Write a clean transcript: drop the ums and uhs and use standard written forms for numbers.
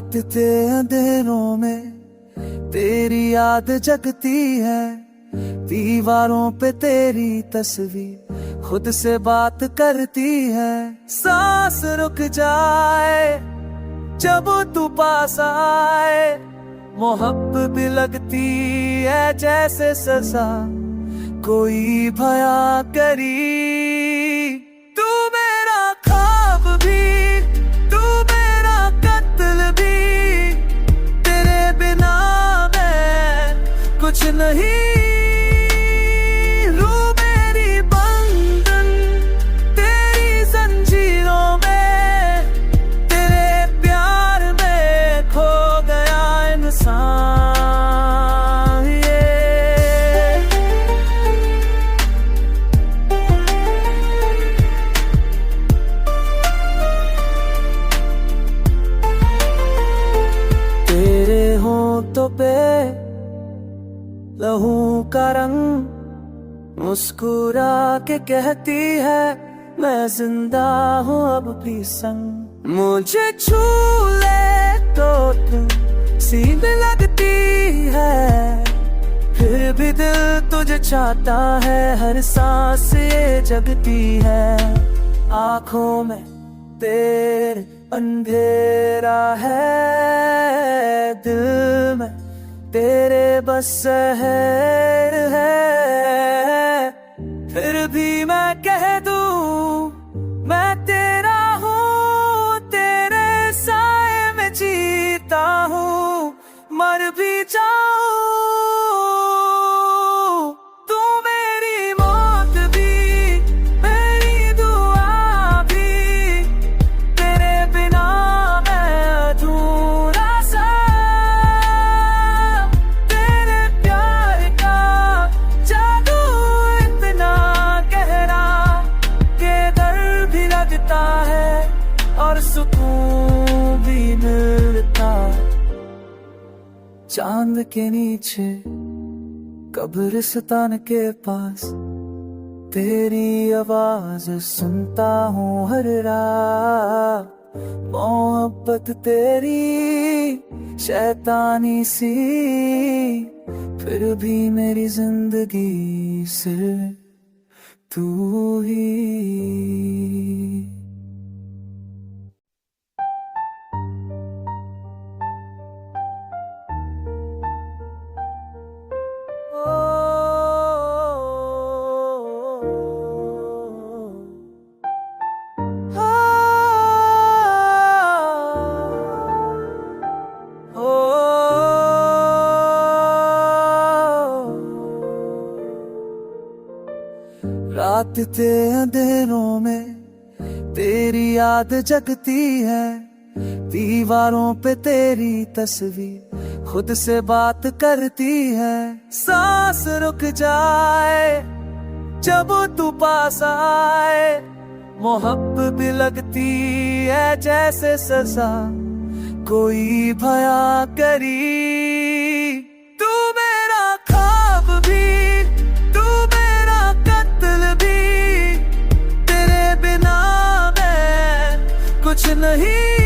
रात के अंधेरों में तेरी याद जगती है, दीवारों पे तेरी तस्वीर खुद से बात करती है। सांस रुक जाए जब तू पास आए, मोहब्बत भी लगती है जैसे सजा कोई भया करी। तू मेरा ख्वाब भी, तू मेरा कत्ल भी, तेरे बिना मैं कुछ नहीं। रू मेरी बंधन तेरी जंजीरों में, तेरे प्यार में खो गया इंसान। तेरे होंठों पे लहू का रंग मुस्कुरा के कहती है मैं जिंदा हूँ अब भी संग। मुझे छू ले तो तुम सीने लगती है, फिर भी दिल तुझे चाहता है, हर सांस ये जगती है। आँखों में तेरे अंधेरा है, दिल में तेरे बस शहर है। फिर भी मैं कह दूं मैं तेरा हूँ, तेरे साए में जीता हूँ, मर भी जाऊं। तू मेरी मौत भी, मेरी दुआ भी, तेरे बिना मैं अधूरा सा। तेरे प्यार का जादू इतना गहरा के दर्द भी लगता है और सुकून भी मिलता। चांद के नीचे कब्रिस्तान के पास तेरी आवाज सुनता हूँ हर रात। मोहब्बत तेरी शैतानी सी, फिर भी मेरी जिंदगी सिर्फ तू ही। रात के अंधेरों में तेरी याद जगती है, दीवारों पे तेरी तस्वीर खुद से बात करती है। सांस रुक जाए जब तू पास आए, मोहब्बत भी लगती है जैसे सजा कोई भया करी। तू मेरा ख्वाब भी, तू मेरा कत्ल भी, तेरे बिना मैं कुछ नहीं।